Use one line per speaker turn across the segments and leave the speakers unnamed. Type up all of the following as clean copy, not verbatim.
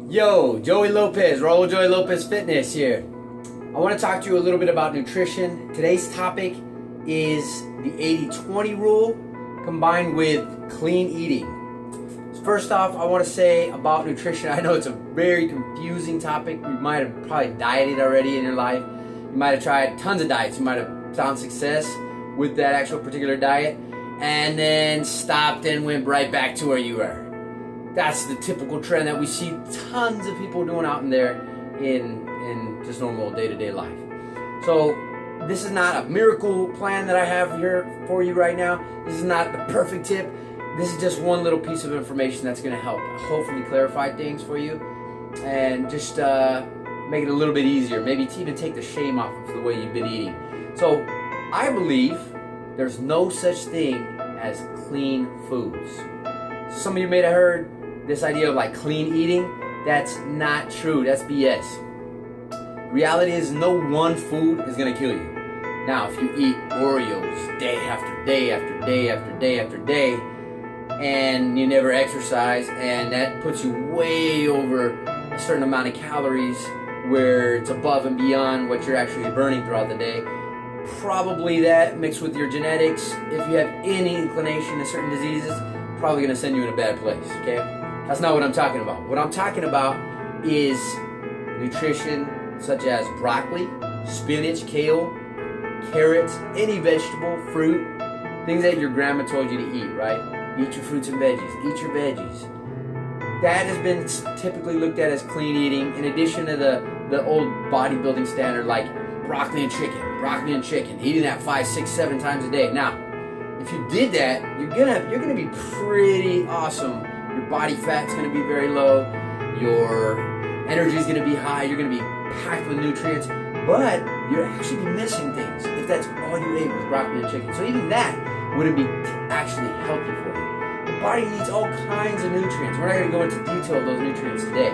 Yo, Joey Lopez, Raul Joey Lopez Fitness here. I want to talk to you a little bit about nutrition. Today's topic is the 80-20 rule combined with clean eating. First off, I want to say about nutrition, I know it's a very confusing topic. You might have probably dieted already in your life. You might have tried tons of diets. You might have found success with that actual particular diet and then stopped and went right back to where you were. That's the typical trend that we see tons of people doing out in there in just normal day-to-day life. So this is not a miracle plan that I have here for you right now. This is not the perfect tip. This is just one little piece of information that's going to help hopefully clarify things for you and just make it a little bit easier. Maybe to even take the shame off of the way you've been eating. So I believe there's no such thing as clean foods. Some of you may have heard this idea of like clean eating. That's not true. That's BS. Reality is no one food is going to kill you. Now, if you eat Oreos day after day after day after day after day, and you never exercise, and that puts you way over a certain amount of calories where it's above and beyond what you're actually burning throughout the day, probably that mixed with your genetics, if you have any inclination to certain diseases, probably going to send you in a bad place, okay? That's not what I'm talking about. What I'm talking about is nutrition such as broccoli, spinach, kale, carrots, any vegetable, fruit, things that your grandma told you to eat, right? Eat your fruits and veggies. Eat your veggies. That has been typically looked at as clean eating, in addition to the old bodybuilding standard like broccoli and chicken, eating that 5, 6, 7 times a day. Now, if you did that, you're gonna be pretty awesome. Your body fat's gonna be very low. Your energy is gonna be high. You're gonna be packed with nutrients, but you'll actually be missing things if that's all you ate was broccoli and chicken. So even that wouldn't be actually healthy for you. The body needs all kinds of nutrients. We're not going to go into detail of those nutrients today.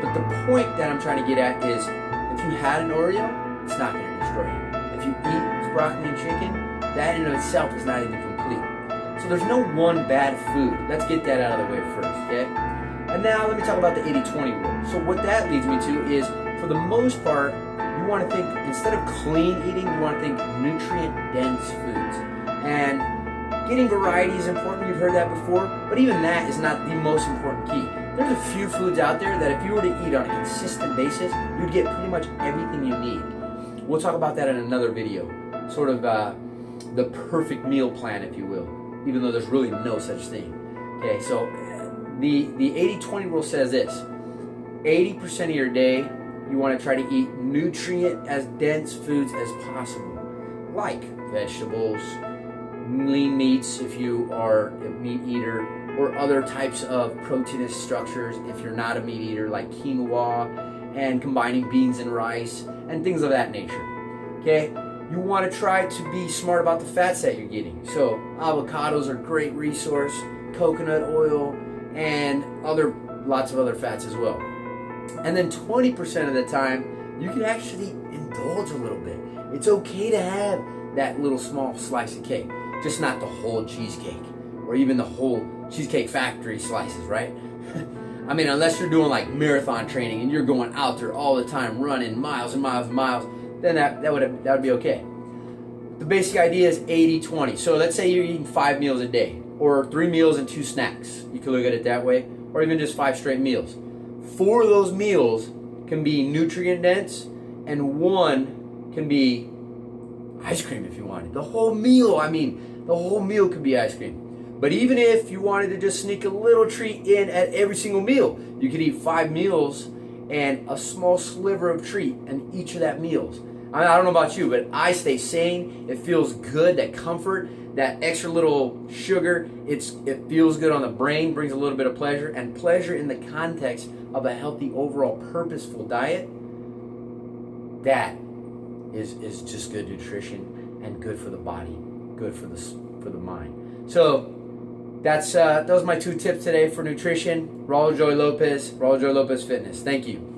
But the point that I'm trying to get at is, if you had an Oreo, it's not going to destroy you. If you eat broccoli and chicken, that in and of itself is not even complete. So there's no one bad food. Let's get that out of the way first, okay? And now let me talk about the 80-20 rule. So what that leads me to is, for the most part, you want to think, instead of clean eating, you want to think nutrient-dense foods. And getting variety is important. You've heard that before. But even that is not the most important key. There's a few foods out there that if you were to eat on a consistent basis, you'd get pretty much everything you need. We'll talk about that in another video. Sort of the perfect meal plan, if you will. Even though there's really no such thing. Okay, so the 80-20 rule says this. 80% of your day, you want to try to eat nutrient as dense foods as possible. Like vegetables, lean meats if you are a meat eater, or other types of proteinous structures if you're not a meat eater, like quinoa, and combining beans and rice, and things of that nature. Okay? You want to try to be smart about the fats that you're getting. So avocados are a great resource, coconut oil, and lots of other fats as well. And then 20% of the time, you can actually indulge a little bit. It's okay to have that little small slice of cake, just not the whole cheesecake or even the whole Cheesecake Factory slices, right? I mean, unless you're doing like marathon training and you're going out there all the time running miles and miles and miles, then that would be okay. The basic idea is 80-20. So let's say you're eating 5 meals a day, or 3 meals and 2 snacks. You could look at it that way, or even just 5 straight meals. 4 of those meals can be nutrient dense, and 1 can be ice cream if you wanted. The whole meal could be ice cream. But even if you wanted to just sneak a little treat in at every single meal, you could eat 5 meals and a small sliver of treat in each of that meals. I don't know about you, but I stay sane. It feels good, that comfort, that extra little sugar, it feels good on the brain, brings a little bit of pleasure, and pleasure in the context of a healthy, overall, purposeful diet. That is just good nutrition and good for the body, good for the mind. So those are my 2 tips today for nutrition. Raul Joey Lopez Fitness. Thank you.